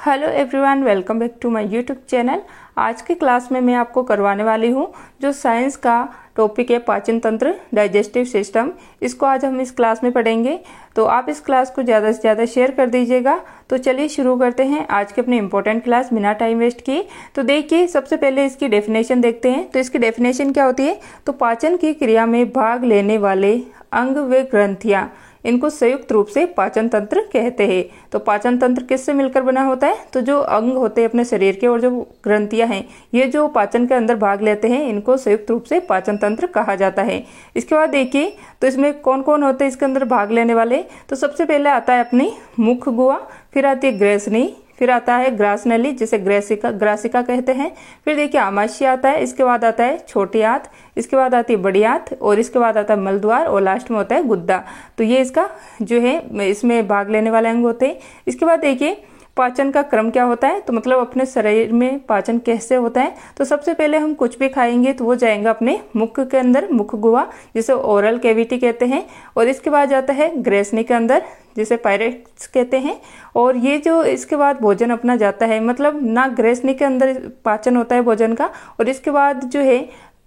Hello everyone, welcome back to my YouTube channel. आज की class में मैं आपको करवाने वाली हूँ जो साइंस का टॉपिक है पाचन तंत्र, डाइजेस्टिव सिस्टम। इसको आज हम इस क्लास में पढ़ेंगे, तो आप इस क्लास को ज़्यादा से ज़्यादा शेयर कर दीजिएगा। तो चलिए शुरू करते हैं आज की अपनी इंपॉर्टेंट क्लास बिना टाइम वेस्ट किए। तो देखिए, सबसे पहले इसकी डेफिनेशन देखते हैं। तो इसकी डेफिनेशन क्या होती है? तो पाचन की क्रिया में भाग लेने वाले अंग व ग्रंथियाँ, इनको संयुक्त रूप से पाचन तंत्र कहते हैं। तो पाचन तंत्र किससे मिलकर बना होता है? तो जो अंग होते हैं अपने शरीर के और जो ग्रंथियां हैं, ये जो पाचन के अंदर भाग लेते हैं, इनको संयुक्त रूप से पाचन तंत्र कहा जाता है। इसके बाद देखिए, तो इसमें कौन कौन होते हैं इसके अंदर भाग लेने वाले? तो सबसे पहले आता है अपनी मुख गुहा, फिर आती है ग्रेसनी, फिर आता है ग्रास नली जिसे ग्रासिका कहते हैं, फिर देखिए आमाशय आता है, इसके बाद आता है छोटी आंत, इसके बाद आती है बड़ी आंत, और इसके बाद आता है मलद्वार, और लास्ट में होता है गुद्दा। तो ये इसका जो है इसमें भाग लेने वाले अंग होते हैं। इसके बाद देखिए पाचन का क्रम क्या होता है, तो मतलब अपने शरीर में पाचन कैसे होता है। तो सबसे पहले हम कुछ भी खाएंगे तो वो जाएगा अपने मुख के अंदर, मुख गुहा जिसे ओरल कैविटी कहते हैं, और इसके बाद जाता है ग्रेसनी के अंदर जिसे पायरेक्स कहते हैं। और ये जो इसके बाद भोजन अपना जाता है, मतलब ना ग्रेसनी के अंदर पाचन होता है भोजन का, और इसके बाद जो है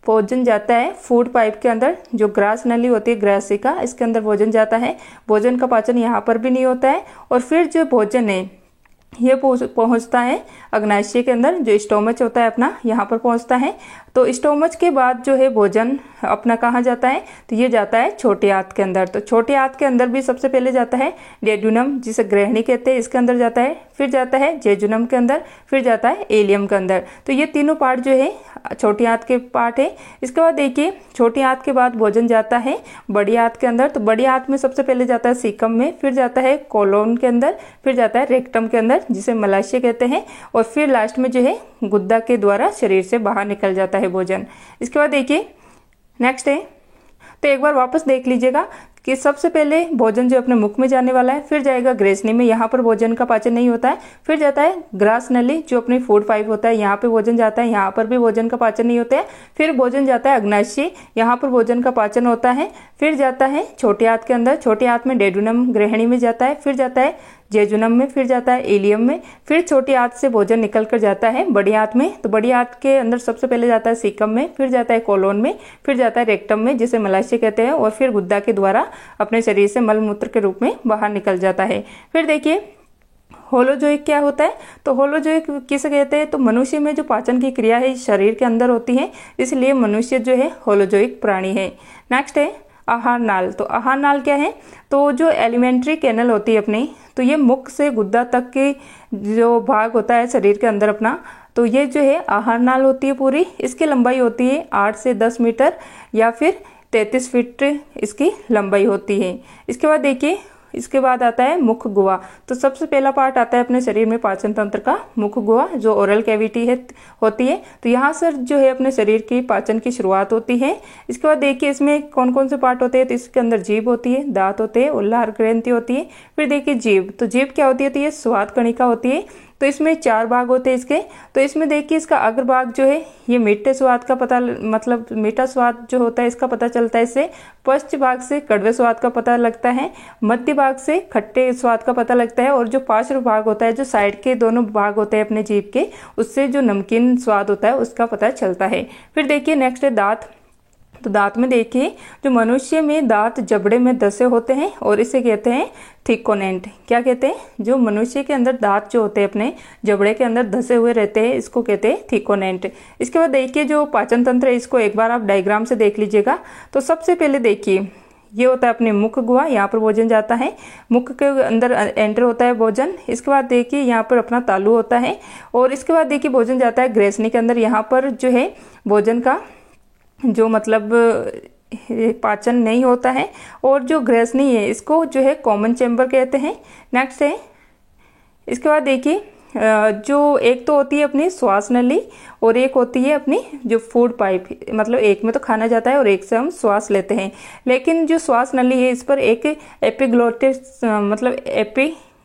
भोजन जाता है फूड पाइप के अंदर, जो ग्रास नली होती है ग्रासिका, इसके अंदर भोजन जाता है। भोजन का पाचन यहाँ पर भी नहीं होता है। और फिर जो भोजन है ये पहुंचता है अग्नाशय के अंदर, जो स्टोमच होता है अपना, यहाँ पर पहुंचता है। तो स्टोमच के बाद जो है भोजन अपना कहाँ जाता है? तो ये जाता है छोटी आंत के अंदर। तो छोटी आंत के अंदर भी सबसे पहले जाता है डेड्यूनम जिसे ग्रहणी कहते हैं, इसके अंदर जाता है, फिर जाता है जेजुनम के अंदर, फिर जाता है एलियम के अंदर। तो ये तीनों पार्ट जो है छोटी आंत के पार्ट है। इसके बाद देखिए, छोटी आंत के बाद भोजन जाता है बड़ी आंत के अंदर। तो बड़ी आंत में सबसे पहले जाता है सीकम में, फिर जाता है कोलोन के अंदर, फिर जाता है रेक्टम के अंदर जिसे मलाशय कहते हैं, और फिर लास्ट में जो है गुद्दा के द्वारा शरीर से बाहर निकल जाता है भोजन। इसके बाद देखिए नेक्स्ट है, तो एक बार वापस देख लीजिएगा कि सबसे पहले भोजन जो अपने मुख में जाने वाला है, फिर जाएगा ग्रेसनी में, यहाँ पर भोजन का पाचन नहीं होता है। फिर जाता है ग्रास नली जो अपनी फूड पाइप होता है, यहाँ पे भोजन जाता है, यहाँ पर भी भोजन का पाचन नहीं होता है। फिर भोजन जाता है अग्नाशय, यहाँ पर भोजन का पाचन होता है। फिर जाता है छोटी आंत के अंदर, छोटी आंत में डेड्यूनम ग्रहणी में जाता है, फिर जाता है जेजुनम में, फिर जाता है एलियम में, फिर छोटी आंत से भोजन निकल कर जाता है बड़ी आंत में। तो बड़ी आंत के अंदर सबसे पहले जाता है सीकम में, फिर जाता है कोलोन में, फिर जाता है रेक्टम में जिसे मलाशय कहते हैं, और फिर गुद्दा के द्वारा अपने शरीर से मलमूत्र के रूप में बाहर निकल जाता है। फिर देखिए होलोजोइक क्या होता है? तो होलोजोइक किसे कहते हैं? तो मनुष्य में जो पाचन की क्रिया है शरीर के अंदर होती है, इसलिए मनुष्य जो है होलोजोइक प्राणी है। नेक्स्ट है आहार नाल। तो आहार नाल क्या है? तो जो एलिमेंट्री कैनल होती है अपनी, तो ये मुख से गुद्दा तक की जो भाग होता है शरीर के अंदर अपना, तो ये जो है आहार नाल होती है पूरी। इसकी लंबाई होती है 8 से 10 मीटर या फिर 33 फीट इसकी लंबाई होती है। इसके बाद देखिए, इसके बाद आता है मुख गुहा। तो सबसे पहला पार्ट आता है अपने शरीर में पाचन तंत्र का मुख गुहा, जो ओरल कैविटी है होती है। तो यहाँ से जो है अपने शरीर की पाचन की शुरुआत होती है। इसके बाद देखिए इसमें कौन कौन से पार्ट होते हैं? तो इसके अंदर जीभ होती है, दांत होते हैं, उल्लार ग्रंथि होती है। फिर देखिए जीभ, तो जीभ क्या होती है? तो ये स्वाद कणिका होती है। तो इसमें 4 भाग होते हैं इसके। तो इसमें देखिए इसका अग्रभाग जो है ये मीठे स्वाद का पता, मतलब मीठा स्वाद जो होता है इसका पता चलता है इससे। पश्च भाग से कड़वे स्वाद का पता लगता है, मध्य भाग से खट्टे स्वाद का पता लगता है, और जो पार्श्व भाग होता है, जो साइड के दोनों भाग होते हैं अपने जीभ के, उससे जो नमकीन स्वाद होता है उसका पता चलता है। फिर देखिए नेक्स्ट है दांत। तो दांत में देखिए, जो मनुष्य में दांत जबड़े में धसे होते हैं और इसे कहते हैं थिकोनेंट। क्या कहते हैं? जो मनुष्य के अंदर दांत जो होते हैं अपने जबड़े के अंदर धसे हुए रहते हैं, इसको कहते हैं थिकोनेंट। इसके बाद देखिए जो पाचन तंत्र है, इसको एक बार आप डायग्राम से देख लीजिएगा। तो सबसे पहले देखिए ये होता है अपने मुख गुहा, यहाँ पर भोजन जाता है, मुख के अंदर एंटर होता है भोजन। इसके बाद देखिए यहाँ पर अपना तालू होता है, और इसके बाद देखिए भोजन जाता है ग्रेसनी के अंदर। यहाँ पर जो है भोजन का जो मतलब पाचन नहीं होता है, और जो ग्रेसनी है इसको जो है कॉमन चैम्बर कहते हैं। नेक्स्ट है, इसके बाद देखिए जो एक तो होती है अपनी श्वास नली, और एक होती है अपनी जो फूड पाइप, मतलब एक में तो खाना जाता है और एक से हम श्वास लेते हैं। लेकिन जो श्वास नली है इस पर एक एपिग्लोटिस मतलब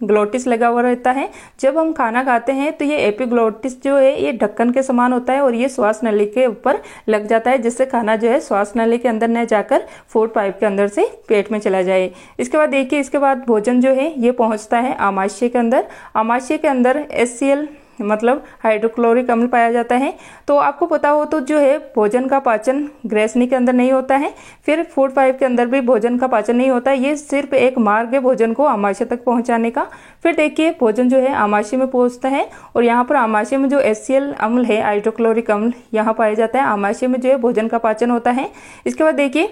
ग्लोटिस लगा हुआ रहता है। जब हम खाना खाते हैं तो ये एपिग्लोटिस जो है ये ढक्कन के समान होता है और ये श्वास नली के ऊपर लग जाता है, जिससे खाना जो है श्वास नली के अंदर न जाकर फूड पाइप के अंदर से पेट में चला जाए। इसके बाद देखिए, इसके बाद भोजन जो है ये पहुंचता है आमाशय के अंदर। आमाशय के अंदर HCl मतलब हाइड्रोक्लोरिक अम्ल पाया जाता है। तो आपको पता हो तो जो है भोजन का पाचन ग्रेसनी के अंदर नहीं होता है, फिर फूड पाइप के अंदर भी भोजन का पाचन नहीं होता है। ये सिर्फ एक मार्ग है भोजन को आमाशय तक पहुंचाने का। फिर देखिए, भोजन जो है आमाशय में पहुंचता है और यहाँ पर आमाशय में जो HCl अम्ल है, हाइड्रोक्लोरिक अम्ल यहाँ पाया जाता है। आमाशय में जो है भोजन का पाचन होता है। इसके बाद देखिए,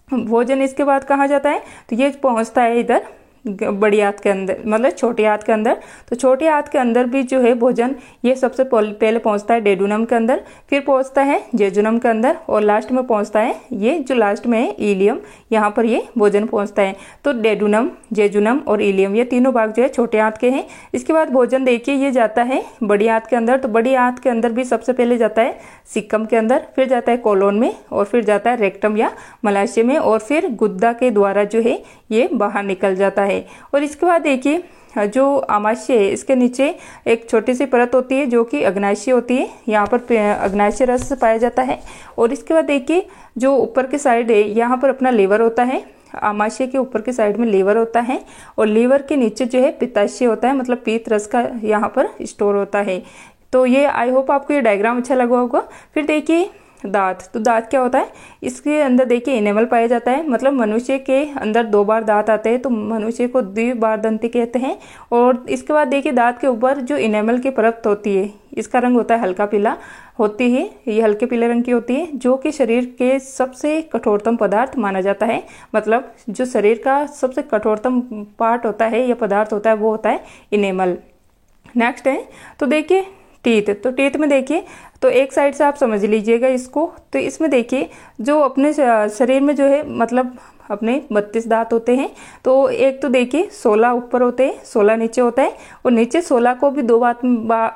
भोजन इसके बाद कहाँ जाता है, तो ये पहुंचता है इधर बड़ी आंत के अंदर, मतलब छोटी आंत के अंदर। तो छोटी आंत के अंदर भी जो है भोजन ये सबसे पहले पहुंचता है डेडुनम के अंदर, फिर पहुंचता है जेजुनम के अंदर और लास्ट में पहुंचता है ये जो लास्ट में है इलियम, यहाँ पर ये भोजन पहुंचता है। तो डेडुनम, जेजुनम और इलियम ये तीनों भाग जो है छोटे आंत के हैं। इसके बाद भोजन देखिए ये जाता है बड़ी आंत के अंदर। तो बड़ी आंत के अंदर भी सबसे पहले जाता है सिक्कम के अंदर, फिर जाता है कोलोन में और फिर जाता है रेक्टम या मलाशय में और फिर गुद्दा के द्वारा जो है ये बाहर निकल जाता है। और इसके बाद देखिए, जो आमाशय है इसके नीचे एक छोटी सी परत होती है जो कि अग्नाशय होती है। यहाँ पर अग्नाशय रस पाया जाता है। और इसके बाद देखिए, जो ऊपर की साइड है यहाँ पर अपना लीवर होता है। आमाशय के ऊपर की साइड में लीवर होता है और लीवर के नीचे जो है पित्ताशय होता है, मतलब पीत रस का यहाँ पर स्टोर होता है। तो ये आई होप आपको ये डायग्राम अच्छा लगा होगा। फिर देखिए दांत, तो दांत क्या होता है, इसके अंदर देखिए इनेमल पाया जाता है, मतलब मनुष्य के अंदर 2 बार दांत आते हैं, तो मनुष्य को द्विबारदंती कहते हैं। और इसके बाद देखिए, दांत के ऊपर जो इनेमल की परत होती है इसका रंग होता है हल्का पीला होती है, ये हल्के पीले रंग की होती है, जो कि शरीर के सबसे कठोरतम पदार्थ माना जाता है। मतलब जो शरीर का सबसे कठोरतम पार्ट होता है या पदार्थ होता है वो होता है इनेमल। नेक्स्ट है, तो देखिए टीथ, तो टीथ में देखिए, तो एक साइड से आप समझ लीजिएगा इसको। तो इसमें देखिए, जो अपने शरीर में जो है मतलब अपने 32 दांत होते हैं। तो एक तो देखिए 16 ऊपर होते हैं, 16 नीचे होता है और नीचे 16 को भी 2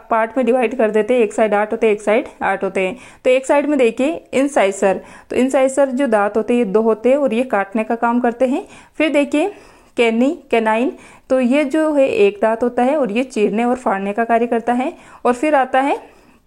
पार्ट में डिवाइड कर देते हैं। एक साइड 8 होते हैं, एक साइड 8 होते हैं। तो एक साइड में देखिए इंसाइसर, तो इंसाइसर जो दांत होते हैं ये 2 होते हैं और ये काटने का काम करते हैं। फिर देखिए कैनाइन, तो ये जो है एक दांत होता है और ये चीरने और फाड़ने का कार्य करता है। और फिर आता है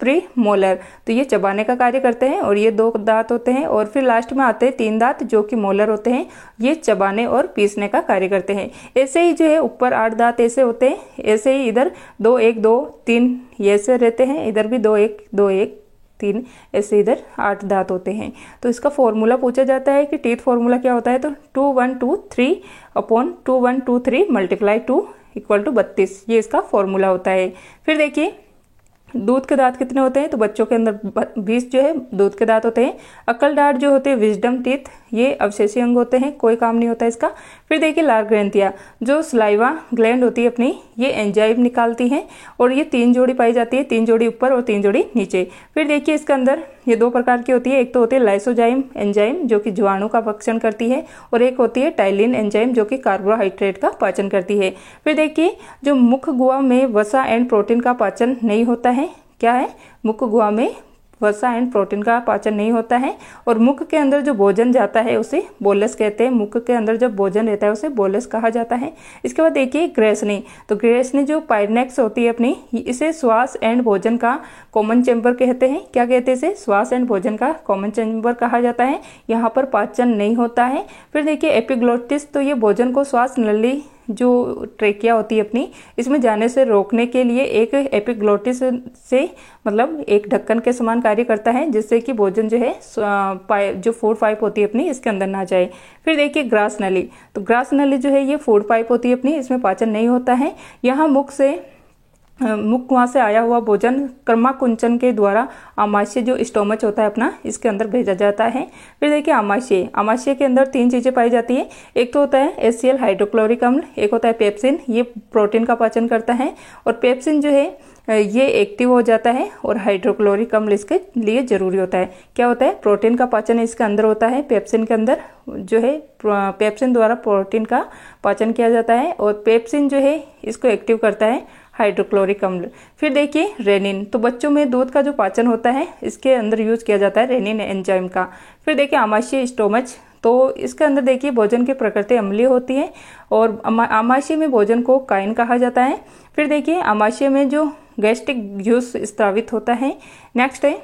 प्री मोलर, तो ये चबाने का कार्य करते हैं और ये 2 दांत होते हैं। और फिर लास्ट में आते हैं 3 दांत जो कि मोलर होते हैं, ये चबाने और पीसने का कार्य करते हैं। ऐसे ही जो है ऊपर 8 दांत ऐसे होते हैं, ऐसे ही इधर 2 1 2 3 ये ऐसे रहते हैं, इधर भी 2 1 2 1 3 ऐसे इधर 8 दांत होते हैं। तो इसका फॉर्मूला पूछा जाता है कि टीथ फॉर्मूला क्या होता है, तो 2 1 2 3 अपॉन 2 1 2 3 मल्टीप्लाई 2 इक्वल टू 32, ये इसका फॉर्मूला होता है। फिर देखिए दूध के दांत कितने होते हैं, तो बच्चों के अंदर 20 जो है दूध के दांत होते हैं। अक्ल दांत जो होते हैं विजडम टीथ, ये अवशेषी अंग होते हैं, कोई काम नहीं होता इसका। फिर देखिए लार ग्रंथियां, जो सलाइवा ग्लैंड होती है अपनी, ये एंजाइम निकालती हैं और ये 3 जोड़ी पाई जाती है, 3 जोड़ी ऊपर और 3 जोड़ी नीचे। फिर देखिए इसके अंदर ये 2 प्रकार की होती है, एक तो होती है लाइसोजाइम एंजाइम जो कि जीवाणु का भक्षण करती है और एक होती है टाइलिन एंजाइम जो कि कार्बोहाइड्रेट का पाचन करती है। फिर देखिए जो मुख गुहा में वसा एंड प्रोटीन का पाचन नहीं होता है, क्या है, मुख गुहा में वसा एंड प्रोटीन का पाचन नहीं होता है और मुख के अंदर जो भोजन जाता है उसे बोलस कहते हैं। मुख के अंदर जब भोजन रहता है उसे बोलस कहा जाता है। इसके बाद देखिए ग्रेसनी, तो ग्रेसनी जो पाइनेक्स होती है अपनी, इसे श्वास एंड भोजन का कॉमन चैम्बर कहते हैं। क्या कहते हैं इसे, श्वास एंड भोजन का कॉमन चैम्बर कहा जाता है। यहाँ पर पाचन नहीं होता है। फिर देखिए एपिग्लोटिस, तो ये भोजन को श्वास नली जो ट्रेकिया होती है अपनी, इसमें जाने से रोकने के लिए एक एपिग्लोटिस से मतलब एक ढक्कन के समान कार्य करता है, जिससे कि भोजन जो है जो फूड पाइप होती है अपनी इसके अंदर ना जाए। फिर देखिए ग्रास नली, तो ग्रास नली जो है ये फूड पाइप होती है अपनी, इसमें पाचन नहीं होता है। यहाँ मुख वहां से आया हुआ भोजन कर्माकुंचन के द्वारा आमाशय जो स्टोमच होता है अपना, इसके अंदर भेजा जाता है। फिर देखिए आमाशय के अंदर 3 चीजें पाई जाती है, एक तो होता है HCl हाइड्रोक्लोरिक अम्ल, एक होता है पेप्सिन, ये प्रोटीन का पाचन करता है और पेप्सिन जो है ये एक्टिव हो जाता है और हाइड्रोक्लोरिक अम्ल इसके लिए जरूरी होता है। क्या होता है, प्रोटीन का पाचन इसके अंदर होता है, पेप्सिन के अंदर जो है पेप्सिन द्वारा प्रोटीन का पाचन किया जाता है और पेप्सिन जो है इसको एक्टिव करता है हाइड्रोक्लोरिक अम्ल। फिर देखिए रेनिन, तो बच्चों में दूध का जो पाचन होता है इसके अंदर यूज किया जाता है रेनिन एंजाइम का। फिर देखिए आमाशय स्टोमच, तो इसके अंदर देखिए भोजन की प्रकृति अम्लीय होती है और आमाशय में भोजन को कायन कहा जाता है। फिर देखिए आमाशय में जो गैस्ट्रिक जूस स्त्रावित होता है। नेक्स्ट है,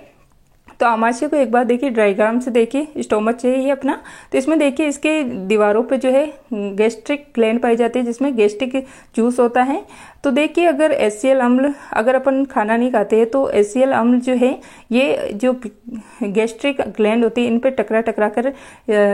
तो आमाशय को एक बार देखिए डायग्राम से देखिए, स्टोमच चाहिए अपना, तो इसमें देखिए इसके दीवारों पे जो है गैस्ट्रिक ग्लैंड पाई जाती है जिसमें गैस्ट्रिक जूस होता है। तो देखिए अगर HCl अम्ल, अगर अपन खाना नहीं खाते हैं तो HCl अम्ल जो है ये जो गैस्ट्रिक ग्लैंड होती है इन पे टकरा कर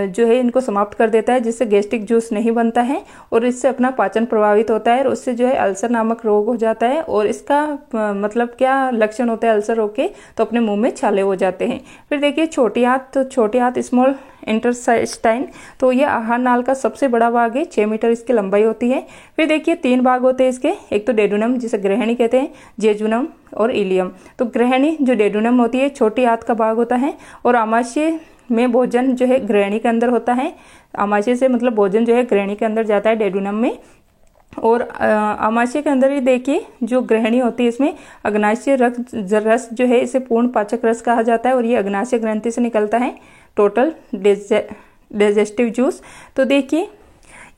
जो है इनको समाप्त कर देता है, जिससे गैस्ट्रिक जूस नहीं बनता है और इससे अपना पाचन प्रभावित होता है और उससे जो है अल्सर नामक रोग हो जाता है। और इसका मतलब क्या लक्षण होता है अल्सर रोग के, तो अपने मुंह में छाले हो जाते हैं। फिर देखिए छोटी आंत, तो छोटी आंत स्मॉल इंटेस्टाइन, तो ये आहार नाल का सबसे बड़ा भाग है, 6 मीटर इसकी लंबाई होती है। फिर देखिए 3 भाग होते हैं इसके, एक तो डेडुनम जिसे ग्रहणी कहते हैं, जेजुनम और इलियम। तो ग्रहणी जो डेडुनम होती है छोटी आंत का भाग होता है और आमाशय में भोजन जो है ग्रहणी के अंदर होता है। आमाशय से मतलब भोजन जो है ग्रहणी के अंदर जाता है डेडुनम में। और आमाशय के अंदर ही देखिए जो ग्रहणी होती है इसमें अग्नाशय रस जो है इसे पूर्ण पाचक रस कहा जाता है और ये अग्नाशय ग्रंथि से निकलता है, टोटल डाइजेस्टिव जूस। तो देखिए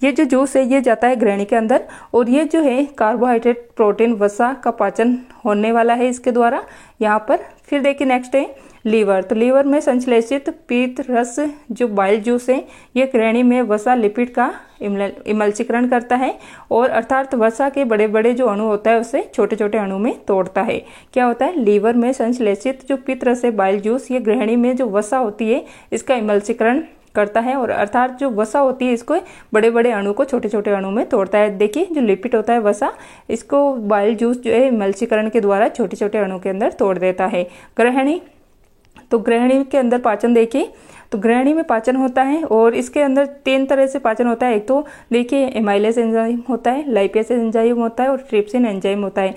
ये जो जूस है ये जाता है ग्रहणी के अंदर और ये जो है कार्बोहाइड्रेट, प्रोटीन, वसा का पाचन होने वाला है इसके द्वारा यहाँ पर। फिर देखिए नेक्स्ट है लीवर, तो लीवर में संश्लेषित पीत रस जो बाइल जूस है ये ग्रहणी में वसा लिपिड का इमल्चीकरण करता है और अर्थात वसा के बड़े बड़े जो अणु होता है उसे छोटे छोटे अणु में तोड़ता है। क्या होता है, लीवर में संश्लेषित जो पीत रस है बाइल जूस ये ग्रहणी में जो वसा होती है इसका इमल्चीकरण करता है और अर्थात जो वसा होती है इसको बड़े बड़े अणु को छोटे छोटे अणु में तोड़ता है। देखिए जो लिपिड होता है वसा, इसको बाइल जूस जो है इमल्चीकरण के द्वारा छोटे छोटे अणु के अंदर तोड़ देता है। ग्रहणी, तो ग्रहणी के अंदर पाचन देखिए, तो ग्रहणी में पाचन होता है और इसके अंदर 3 तरह से पाचन होता है। एक तो देखिए एमाइलेज एंजाइम होता है, लाइपेज एंजाइम होता है और ट्रिप्सिन एंजाइम होता है।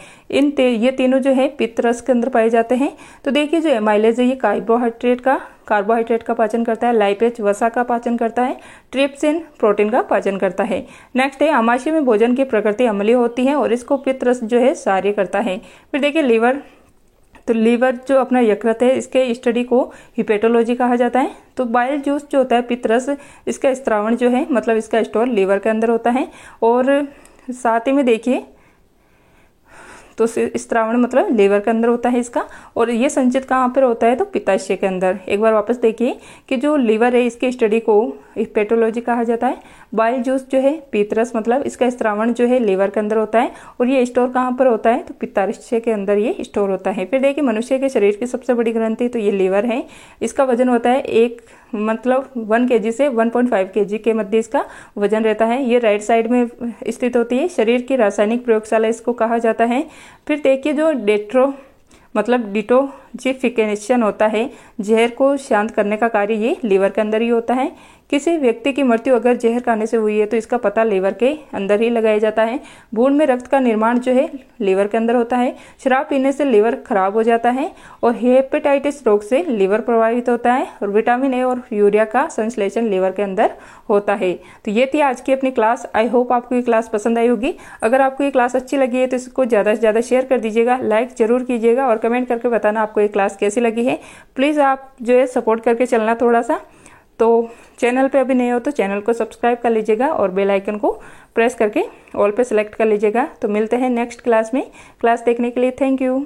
ये तीनों जो है पित्त रस के अंदर पाए जाते हैं। तो देखिए जो एमाइलेज है ये कार्बोहाइड्रेट का पाचन करता है, लाइपेज वसा का पाचन करता है, ट्रिप्सिन प्रोटीन का पाचन करता है। नेक्स्ट है आमाशय में भोजन की प्रकृति अम्लीय होती है और इसको पित्त रस जो है कार्य करता है। फिर देखिए लीवर, तो लीवर जो अपना यकृत है इसके स्टडी को हिपेटोलॉजी कहा जाता है। तो बाइल जूस जो होता है पित्त रस, इसका स्त्रावण जो है मतलब इसका स्टोर लीवर के अंदर होता है और साथ ही में देखिए तो स्त्रावण मतलब लीवर के अंदर होता है इसका और ये संचित कहाँ पर होता है, तो पित्ताशय के अंदर। एक बार वापस देखिए कि जो लीवर है इसके स्टडी को हिपेटोलॉजी कहा जाता है। बाइल जूस जो है पित्त रस मतलब इसका स्त्रावण जो है लीवर के अंदर होता है और ये स्टोर कहाँ पर होता है, तो पित्ताशय के अंदर ये स्टोर होता है। फिर देखिए मनुष्य के शरीर की सबसे बड़ी ग्रंथि तो ये लीवर है। इसका वजन होता है 1 kg से 1.5 kg के मध्य इसका वजन रहता है। ये राइट साइड में स्थित होती है। शरीर की रासायनिक प्रयोगशाला इसको कहा जाता है। फिर देखिए जो डिटोक्सिफिकेशन होता है, जहर को शांत करने का कार्य ये लीवर के अंदर ही होता है। किसी व्यक्ति की मृत्यु अगर जहर खाने से हुई है तो इसका पता लीवर के अंदर ही लगाया जाता है। भ्रूण में रक्त का निर्माण जो है लीवर के अंदर होता है। शराब पीने से लीवर खराब हो जाता है और हेपेटाइटिस रोग से लीवर प्रभावित होता है और विटामिन ए और यूरिया का संश्लेषण लीवर के अंदर होता है। तो ये थी आज की अपनी क्लास। आई होप आपको ये क्लास पसंद आई होगी। अगर आपको ये क्लास अच्छी लगी है तो इसको ज़्यादा से ज़्यादा शेयर कर दीजिएगा, लाइक जरूर कीजिएगा और कमेंट करके बताना आपको ये क्लास कैसी लगी है। प्लीज़ आप जो है सपोर्ट करके चलना थोड़ा सा। तो चैनल पे अभी नए हो तो चैनल को सब्सक्राइब कर लीजिएगा और बेल आइकन को प्रेस करके ऑल पे सेलेक्ट कर लीजिएगा। तो मिलते हैं नेक्स्ट क्लास में। क्लास देखने के लिए थैंक यू।